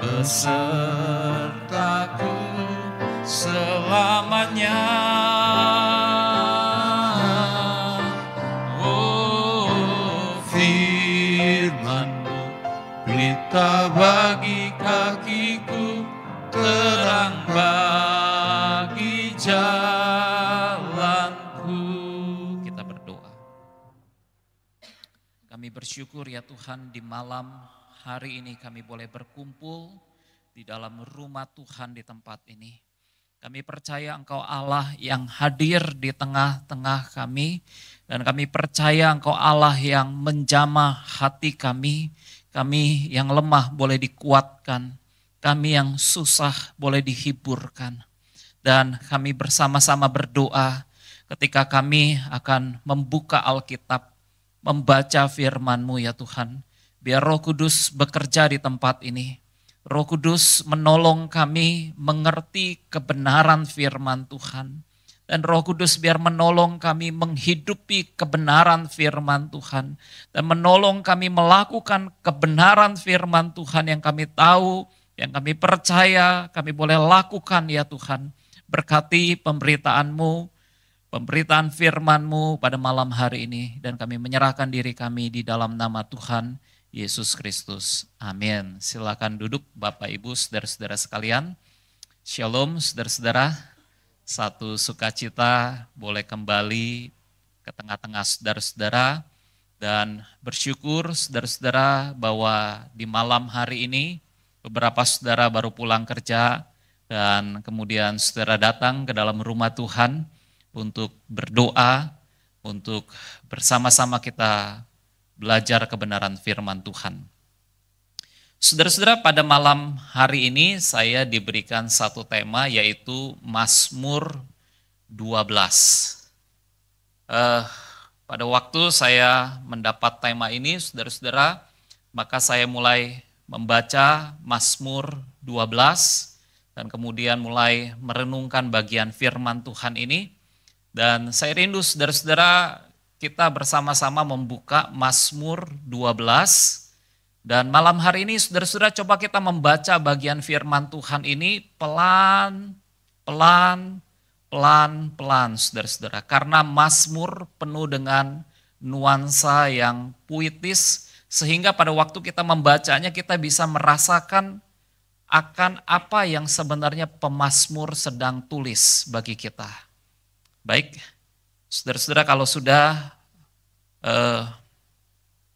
besertaku selamanya. Oh, firman-Mu pelita bagi kakiku, terang bagi jalanku. Kita berdoa. Kami bersyukur ya Tuhan, di malam hari ini kami boleh berkumpul di dalam rumah Tuhan di tempat ini. Kami percaya Engkau Allah yang hadir di tengah-tengah kami, dan kami percaya Engkau Allah yang menjamah hati kami. Kami yang lemah boleh dikuatkan, kami yang susah boleh dihiburkan. Dan kami bersama-sama berdoa ketika kami akan membuka Alkitab, membaca firman-Mu ya Tuhan. Biar Roh Kudus bekerja di tempat ini. Roh Kudus menolong kami mengerti kebenaran firman Tuhan. Dan Roh Kudus biar menolong kami menghidupi kebenaran firman Tuhan. Dan menolong kami melakukan kebenaran firman Tuhan yang kami tahu, yang kami percaya, kami boleh lakukan ya Tuhan. Berkati pemberitaan-Mu, pemberitaan firman-Mu pada malam hari ini. Dan kami menyerahkan diri kami di dalam nama Tuhan Yesus Kristus. Amin. Silakan duduk Bapak Ibu, saudara-saudara sekalian. Shalom saudara-saudara. Satu sukacita boleh kembali ke tengah-tengah saudara-saudara. Dan bersyukur saudara-saudara bahwa di malam hari ini beberapa saudara baru pulang kerja. Dan kemudian saudara datang ke dalam rumah Tuhan untuk berdoa, untuk bersama-sama kita belajar kebenaran firman Tuhan. Saudara-saudara, pada malam hari ini saya diberikan satu tema, yaitu Mazmur 12. Pada waktu saya mendapat tema ini, saudara-saudara, maka saya mulai membaca Mazmur 12 dan kemudian mulai merenungkan bagian firman Tuhan ini. Dan saya rindu saudara-saudara, kita bersama-sama membuka Mazmur 12. Dan malam hari ini saudara-saudara, coba kita membaca bagian firman Tuhan ini pelan, saudara-saudara. Karena Mazmur penuh dengan nuansa yang puitis, sehingga pada waktu kita membacanya kita bisa merasakan akan apa yang sebenarnya pemazmur sedang tulis bagi kita. Baik, saudara-saudara, kalau sudah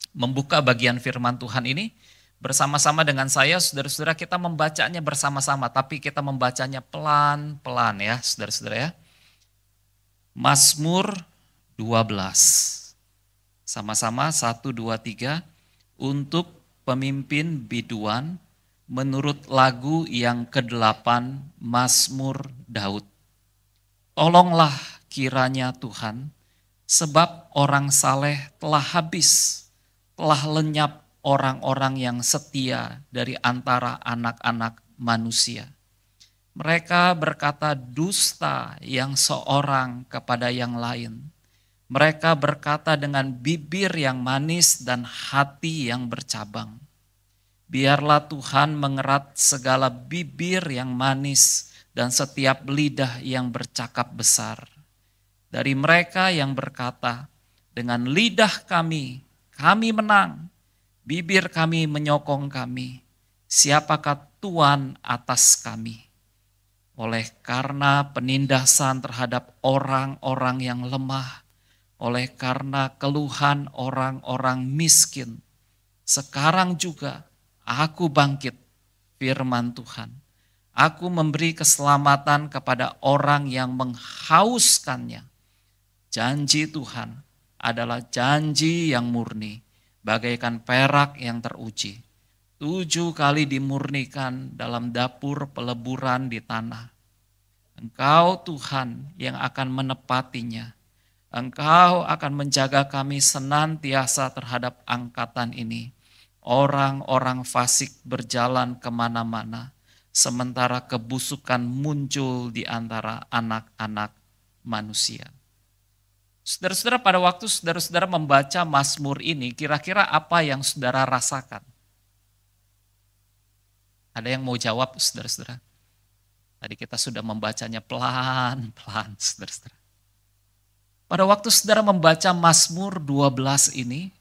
membuka bagian firman Tuhan ini, bersama-sama dengan saya, saudara-saudara, kita membacanya bersama-sama, tapi kita membacanya pelan-pelan ya, saudara-saudara ya. Mazmur 12. Sama-sama 1, 2, 3. Untuk pemimpin biduan menurut lagu yang ke-8 Mazmur Daud. Tolonglah kiranya Tuhan, sebab orang saleh telah habis, telah lenyap orang-orang yang setia dari antara anak-anak manusia. Mereka berkata dusta yang seorang kepada yang lain. Mereka berkata dengan bibir yang manis dan hati yang bercabang. Biarlah Tuhan mengerat segala bibir yang manis dan setiap lidah yang bercakap besar. Dari mereka yang berkata, dengan lidah kami menang, bibir kami menyokong kami. Siapakah Tuhan atas kami? Oleh karena penindasan terhadap orang-orang yang lemah, oleh karena keluhan orang-orang miskin, sekarang juga aku bangkit, firman Tuhan. Aku memberi keselamatan kepada orang yang menghauskannya. Janji Tuhan adalah janji yang murni, bagaikan perak yang teruji. 7 kali dimurnikan dalam dapur peleburan di tanah. Engkau Tuhan yang akan menepatinya. Engkau akan menjaga kami senantiasa terhadap angkatan ini. Orang-orang fasik berjalan kemana-mana, sementara kebusukan muncul di antara anak-anak manusia. Saudara-saudara, pada waktu saudara-saudara membaca Mazmur ini, kira-kira apa yang saudara rasakan? Ada yang mau jawab, saudara-saudara? Tadi kita sudah membacanya pelan-pelan, saudara-saudara. Pada waktu saudara membaca Mazmur 12 ini,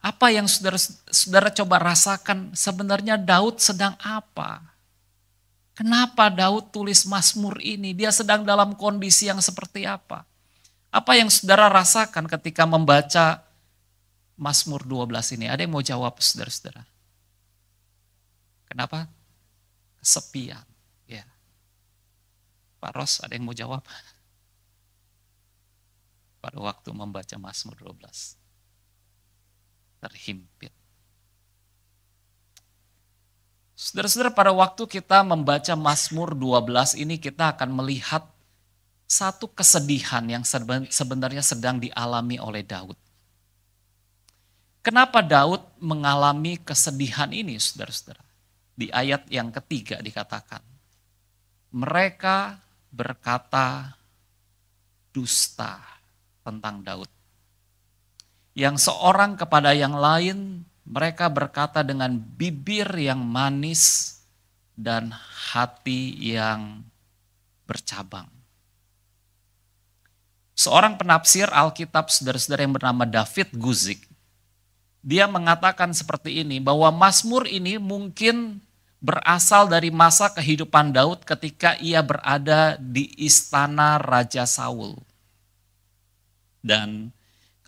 apa yang saudara coba rasakan, sebenarnya Daud sedang apa? Kenapa Daud tulis Mazmur ini? Dia sedang dalam kondisi yang seperti apa? Apa yang saudara rasakan ketika membaca Mazmur 12 ini? Ada yang mau jawab, saudara-saudara? Kenapa? Kesepian. Ya. Pak Ros, ada yang mau jawab? Pada waktu membaca Mazmur 12. Terhimpit. Saudara-saudara, pada waktu kita membaca Mazmur 12 ini kita akan melihat satu kesedihan yang sebenarnya sedang dialami oleh Daud. Kenapa Daud mengalami kesedihan ini, saudara-saudara? Di ayat yang ketiga dikatakan, mereka berkata dusta tentang Daud. Yang seorang kepada yang lain, mereka berkata dengan bibir yang manis dan hati yang bercabang. Seorang penafsir Alkitab, saudara-saudara, yang bernama David Guzik, dia mengatakan seperti ini, bahwa Mazmur ini mungkin berasal dari masa kehidupan Daud ketika ia berada di istana Raja Saul. Dan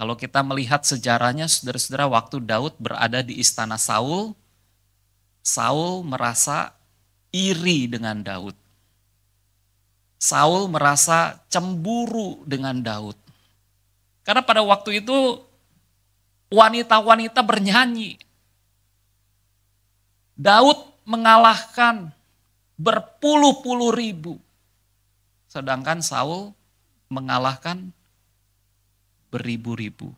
kalau kita melihat sejarahnya, saudara-saudara, waktu Daud berada di istana Saul, Saul merasa iri dengan Daud. Saul merasa cemburu dengan Daud. Karena pada waktu itu wanita-wanita bernyanyi. Daud mengalahkan berpuluh-puluh ribu. Sedangkan Saul mengalahkan beribu-ribu.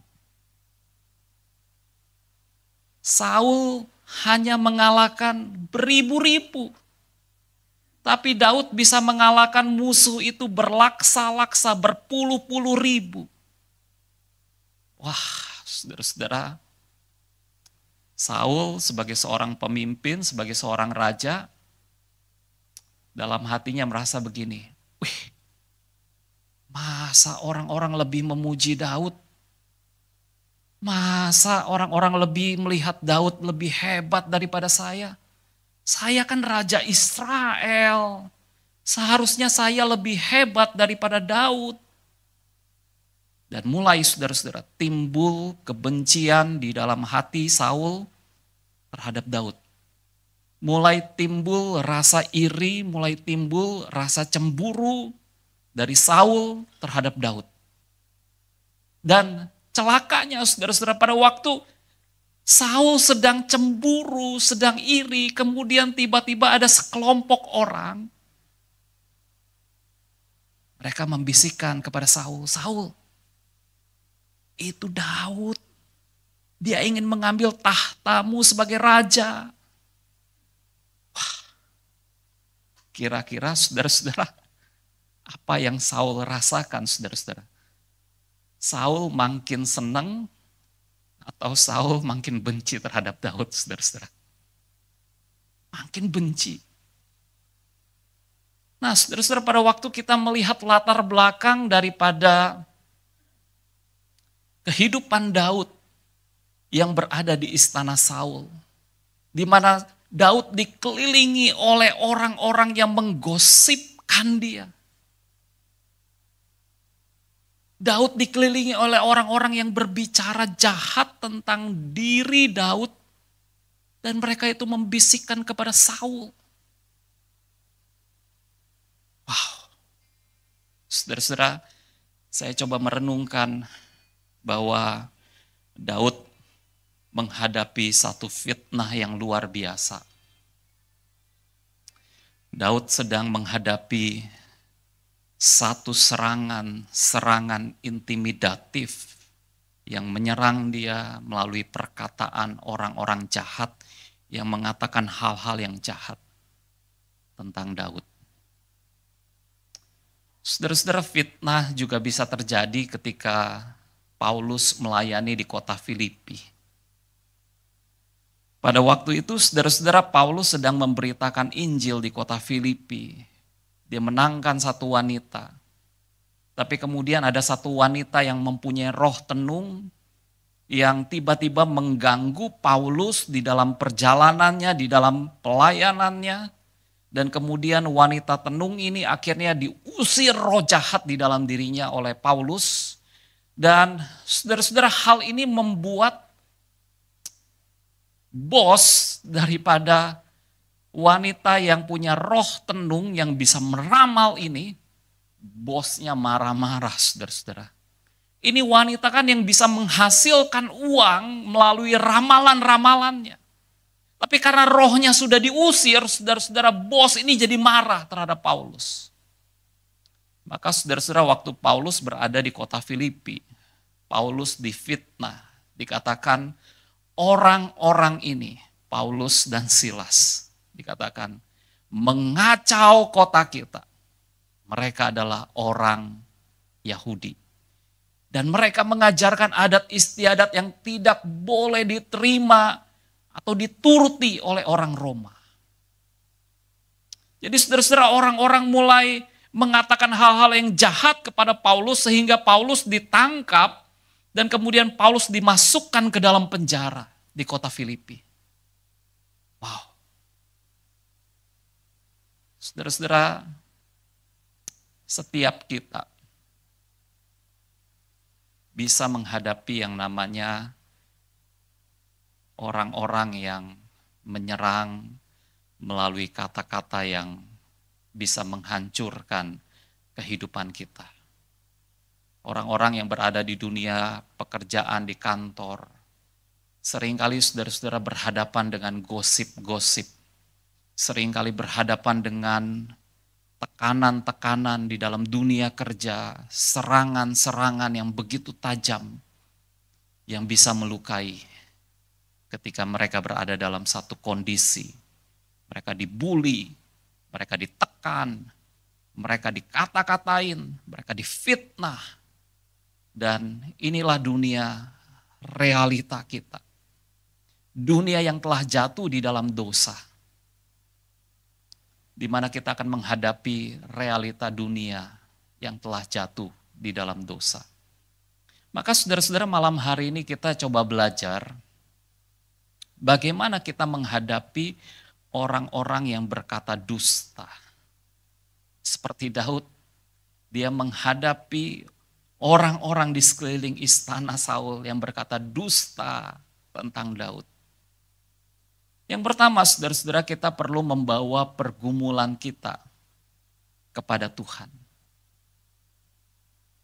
Saul hanya mengalahkan beribu-ribu. Tapi Daud bisa mengalahkan musuh itu berlaksa-laksa, berpuluh-puluh ribu. Wah, saudara-saudara, Saul sebagai seorang pemimpin, sebagai seorang raja, dalam hatinya merasa begini, wih, masa orang-orang lebih memuji Daud? Masa orang-orang lebih melihat Daud lebih hebat daripada saya? Saya kan Raja Israel. Seharusnya saya lebih hebat daripada Daud. Dan mulai saudara-saudara timbul kebencian di dalam hati Saul terhadap Daud. Mulai timbul rasa iri, mulai timbul rasa cemburu dari Saul terhadap Daud. Dan celakanya saudara-saudara, pada waktu Saul sedang cemburu, sedang iri, kemudian tiba-tiba ada sekelompok orang. Mereka membisikkan kepada Saul, Saul, itu Daud. Dia ingin mengambil tahtamu sebagai raja. Wah, kira-kira saudara-saudara, apa yang Saul rasakan, saudara-saudara? Saul makin senang atau Saul makin benci terhadap Daud, saudara-saudara? Makin benci. Nah, saudara-saudara, pada waktu kita melihat latar belakang daripada kehidupan Daud yang berada di istana Saul, di mana Daud dikelilingi oleh orang-orang yang menggosipkan dia. Daud dikelilingi oleh orang-orang yang berbicara jahat tentang diri Daud. Dan mereka itu membisikkan kepada Saul. Wow. Saudara-saudara, saya coba merenungkan bahwa Daud menghadapi satu fitnah yang luar biasa. Daud sedang menghadapi satu serangan intimidatif yang menyerang dia melalui perkataan orang-orang jahat yang mengatakan hal-hal yang jahat tentang Daud. Saudara-saudara, fitnah juga bisa terjadi ketika Paulus melayani di kota Filipi. Pada waktu itu saudara-saudara Paulus sedang memberitakan Injil di kota Filipi. Dia menangkan satu wanita. Tapi kemudian ada satu wanita yang mempunyai roh tenung yang tiba-tiba mengganggu Paulus di dalam perjalanannya, di dalam pelayanannya. Dan kemudian wanita tenung ini akhirnya diusir roh jahat di dalam dirinya oleh Paulus. Dan saudara-saudara hal ini membuat bos daripada wanita yang punya roh tenung yang bisa meramal ini, bosnya marah-marah saudara-saudara. Ini wanita kan yang bisa menghasilkan uang melalui ramalan-ramalannya. Tapi karena rohnya sudah diusir, saudara-saudara bos ini jadi marah terhadap Paulus. Maka saudara-saudara waktu Paulus berada di kota Filipi, Paulus difitnah, dikatakan orang-orang ini, Paulus dan Silas, dikatakan mengacau kota kita. Mereka adalah orang Yahudi. Dan mereka mengajarkan adat istiadat yang tidak boleh diterima atau dituruti oleh orang Roma. Jadi saudara-saudara orang-orang mulai mengatakan hal-hal yang jahat kepada Paulus sehingga Paulus ditangkap dan kemudian Paulus dimasukkan ke dalam penjara di kota Filipi. Wow. Saudara-saudara, setiap kita bisa menghadapi yang namanya orang-orang yang menyerang melalui kata-kata yang bisa menghancurkan kehidupan kita. Orang-orang yang berada di dunia pekerjaan, di kantor, seringkali saudara-saudara berhadapan dengan gosip-gosip, seringkali berhadapan dengan tekanan-tekanan di dalam dunia kerja, serangan-serangan yang begitu tajam, yang bisa melukai ketika mereka berada dalam satu kondisi. Mereka dibully, mereka ditekan, mereka dikata-katain, mereka difitnah. Dan inilah dunia realita kita. Dunia yang telah jatuh di dalam dosa. Di mana kita akan menghadapi realita dunia yang telah jatuh di dalam dosa. Maka saudara-saudara malam hari ini kita coba belajar bagaimana kita menghadapi orang-orang yang berkata dusta. Seperti Daud, dia menghadapi orang-orang di sekeliling istana Saul yang berkata dusta tentang Daud. Yang pertama, saudara-saudara, kita perlu membawa pergumulan kita kepada Tuhan.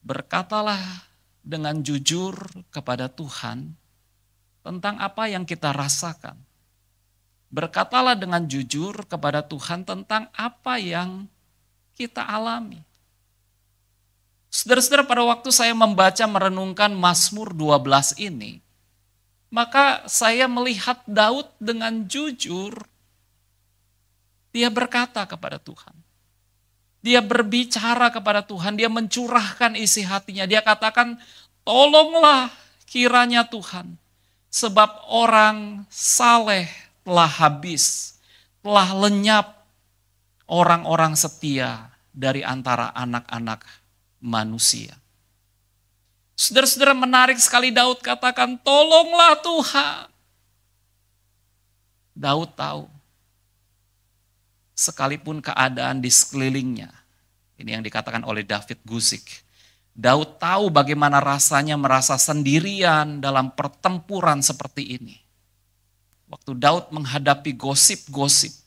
Berkatalah dengan jujur kepada Tuhan tentang apa yang kita rasakan. Berkatalah dengan jujur kepada Tuhan tentang apa yang kita alami. Saudara-saudara, pada waktu saya membaca merenungkan Mazmur 12 ini, maka saya melihat Daud dengan jujur, dia berkata kepada Tuhan. Dia berbicara kepada Tuhan, dia mencurahkan isi hatinya. Dia katakan, tolonglah kiranya Tuhan, sebab orang saleh telah habis, telah lenyap orang-orang setia dari antara anak-anak manusia. Saudara-saudara, menarik sekali Daud katakan, tolonglah Tuhan. Daud tahu, sekalipun keadaan di sekelilingnya, ini yang dikatakan oleh David Guzik, Daud tahu bagaimana rasanya merasa sendirian dalam pertempuran seperti ini. Waktu Daud menghadapi gosip-gosip,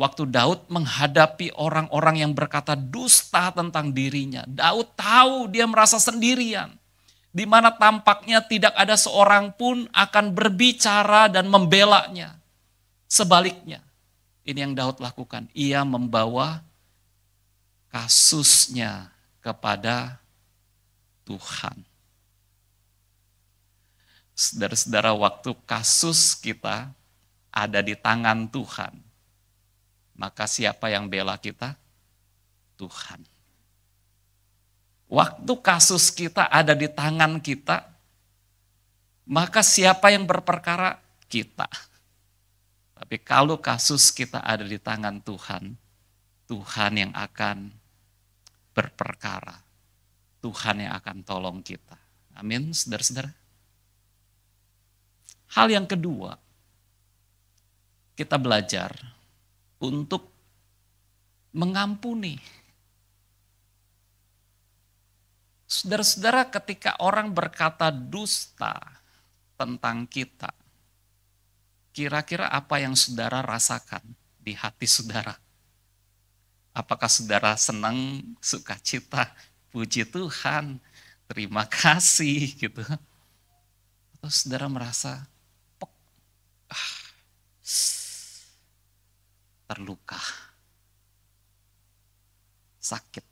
waktu Daud menghadapi orang-orang yang berkata dusta tentang dirinya, Daud tahu dia merasa sendirian. Di mana tampaknya tidak ada seorang pun akan berbicara dan membelanya. Sebaliknya, ini yang Daud lakukan. Ia membawa kasusnya kepada Tuhan. Saudara-saudara, waktu kasus kita ada di tangan Tuhan, maka siapa yang bela kita? Tuhan. Waktu kasus kita ada di tangan kita, maka siapa yang berperkara? Kita. Tapi kalau kasus kita ada di tangan Tuhan, Tuhan yang akan berperkara. Tuhan yang akan tolong kita. Amin, saudara-saudara. Hal yang kedua, kita belajar untuk mengampuni. Saudara-saudara, ketika orang berkata dusta tentang kita, kira-kira apa yang saudara rasakan di hati saudara? Apakah saudara senang, sukacita, puji Tuhan, terima kasih gitu? Atau saudara merasa terluka, sakit?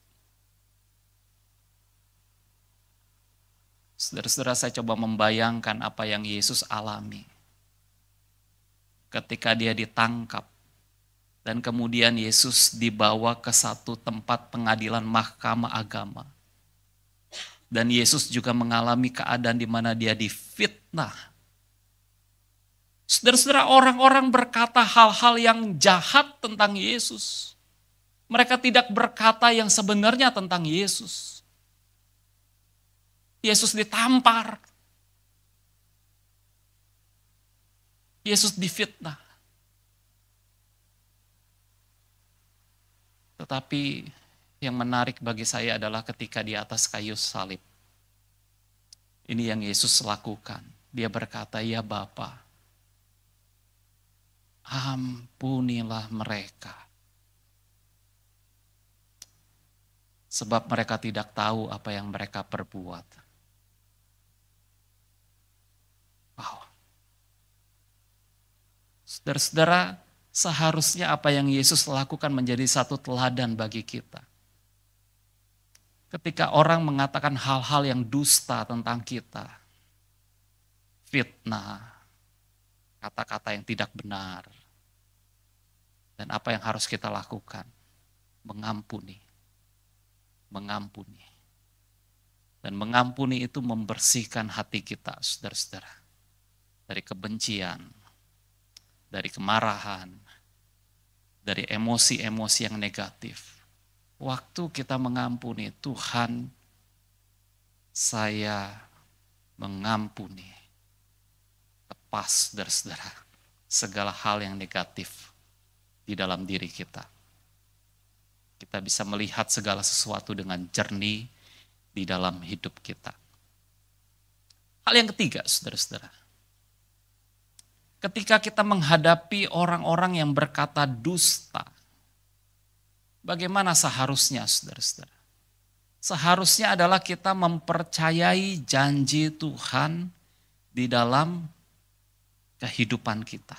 Saudara-saudara, saya coba membayangkan apa yang Yesus alami ketika dia ditangkap dan kemudian Yesus dibawa ke satu tempat pengadilan mahkamah agama. Dan Yesus juga mengalami keadaan di mana dia difitnah. Saudara-saudara, orang-orang berkata hal-hal yang jahat tentang Yesus. Mereka tidak berkata yang sebenarnya tentang Yesus. Yesus ditampar. Yesus difitnah. Tetapi yang menarik bagi saya adalah ketika di atas kayu salib. Ini yang Yesus lakukan. Dia berkata, "Ya Bapa, ampunilah mereka. Sebab mereka tidak tahu apa yang mereka perbuat." Wow. Saudara-saudara, seharusnya apa yang Yesus lakukan menjadi satu teladan bagi kita. Ketika orang mengatakan hal-hal yang dusta tentang kita, fitnah, kata-kata yang tidak benar, dan apa yang harus kita lakukan? Mengampuni. Mengampuni. Dan mengampuni itu membersihkan hati kita, saudara-saudara. Dari kebencian, dari kemarahan, dari emosi-emosi yang negatif. Waktu kita mengampuni, Tuhan, saya mengampuni. Lepas, saudara-saudara, segala hal yang negatif di dalam diri kita. Kita bisa melihat segala sesuatu dengan jernih di dalam hidup kita. Hal yang ketiga, saudara-saudara. Ketika kita menghadapi orang-orang yang berkata dusta, bagaimana seharusnya, saudara-saudara? Seharusnya adalah kita mempercayai janji Tuhan di dalam kehidupan kita.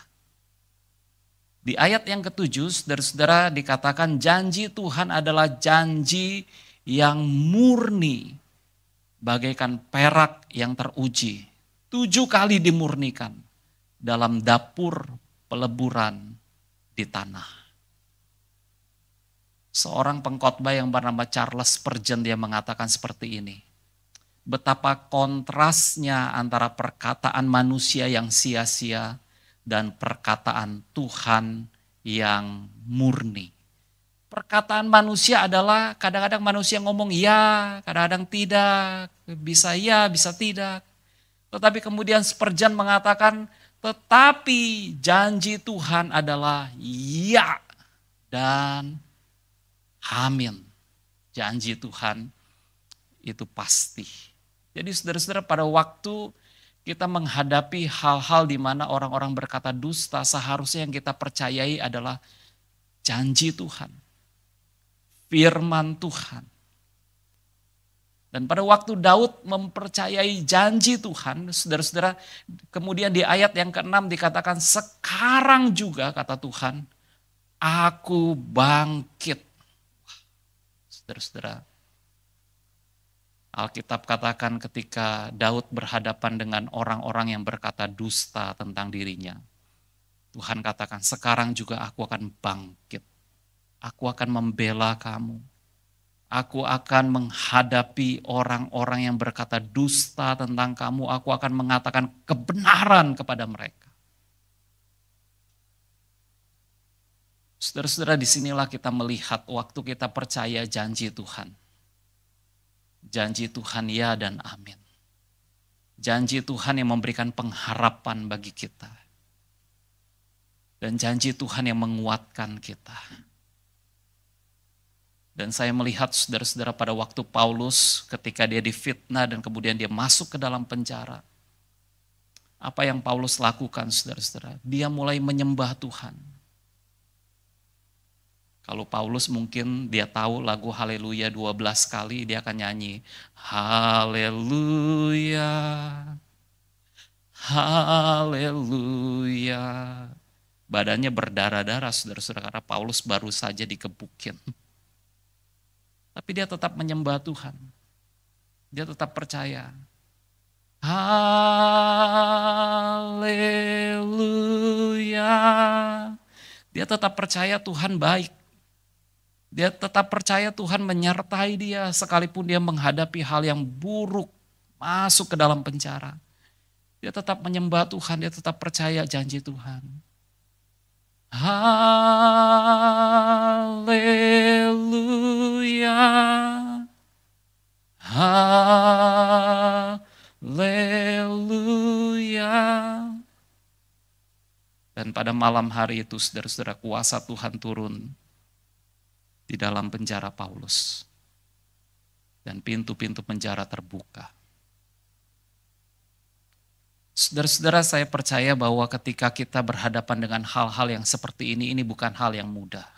Di ayat yang ke-7, saudara-saudara, dikatakan janji Tuhan adalah janji yang murni, bagaikan perak yang teruji. 7 kali dimurnikan dalam dapur peleburan di tanah. Seorang pengkhotbah yang bernama Charles Spurgeon, dia mengatakan seperti ini. Betapa kontrasnya antara perkataan manusia yang sia-sia dan perkataan Tuhan yang murni. Perkataan manusia adalah kadang-kadang manusia ngomong ya, kadang-kadang tidak, bisa ya, bisa tidak. Tetapi kemudian Spurgeon mengatakan, tetapi janji Tuhan adalah ya dan amin. Janji Tuhan itu pasti. Jadi saudara-saudara, pada waktu kita menghadapi hal-hal di mana orang-orang berkata dusta, seharusnya yang kita percayai adalah janji Tuhan, firman Tuhan. Dan pada waktu Daud mempercayai janji Tuhan, saudara-saudara, kemudian di ayat yang ke-6 dikatakan, sekarang juga kata Tuhan, aku bangkit. Saudara-saudara, Alkitab katakan ketika Daud berhadapan dengan orang-orang yang berkata dusta tentang dirinya, Tuhan katakan, sekarang juga aku akan bangkit. Aku akan membela kamu. Aku akan menghadapi orang-orang yang berkata dusta tentang kamu. Aku akan mengatakan kebenaran kepada mereka. Saudara-saudara, disinilah kita melihat waktu kita percaya janji Tuhan. Janji Tuhan ya dan amin. Janji Tuhan yang memberikan pengharapan bagi kita. Dan janji Tuhan yang menguatkan kita. Dan saya melihat saudara-saudara pada waktu Paulus ketika dia difitnah dan kemudian dia masuk ke dalam penjara. Apa yang Paulus lakukan saudara-saudara? Dia mulai menyembah Tuhan. Kalau Paulus mungkin dia tahu lagu Haleluya 12 kali dia akan nyanyi. Haleluya, haleluya. Badannya berdarah-darah saudara-saudara karena Paulus baru saja dikebukin. Tapi dia tetap menyembah Tuhan. Dia tetap percaya. Haleluya. Dia tetap percaya Tuhan baik. Dia tetap percaya Tuhan menyertai dia sekalipun dia menghadapi hal yang buruk, masuk ke dalam penjara. Dia tetap menyembah Tuhan, dia tetap percaya janji Tuhan. Haleluya. Haleluya. Dan pada malam hari itu saudara-saudara kuasa Tuhan turun di dalam penjara Paulus. Dan pintu-pintu penjara terbuka. Saudara-saudara, saya percaya bahwa ketika kita berhadapan dengan hal-hal yang seperti ini bukan hal yang mudah.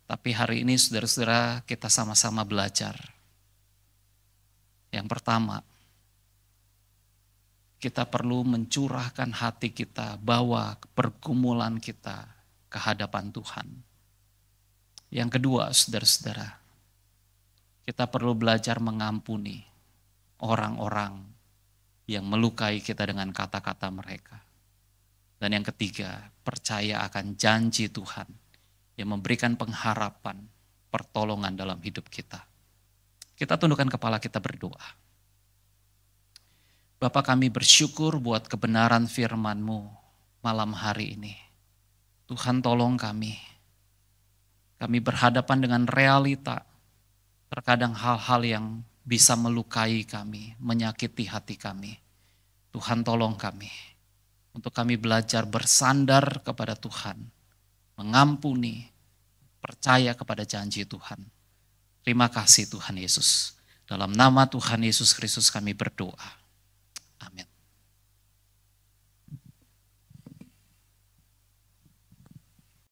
Tapi hari ini saudara-saudara kita sama-sama belajar. Yang pertama, kita perlu mencurahkan hati kita, bawa pergumulan kita ke hadapan Tuhan. Yang kedua, saudara-saudara, kita perlu belajar mengampuni orang-orang yang melukai kita dengan kata-kata mereka. Dan yang ketiga, percaya akan janji Tuhan yang memberikan pengharapan, pertolongan dalam hidup kita. Kita tundukkan kepala, kita berdoa. Bapa, kami bersyukur buat kebenaran firman-Mu malam hari ini. Tuhan, tolong kami. Kami berhadapan dengan realita, terkadang hal-hal yang bisa melukai kami, menyakiti hati kami. Tuhan, tolong kami, untuk kami belajar bersandar kepada Tuhan, mengampuni, percaya kepada janji Tuhan. Terima kasih Tuhan Yesus. Dalam nama Tuhan Yesus Kristus kami berdoa. Amin.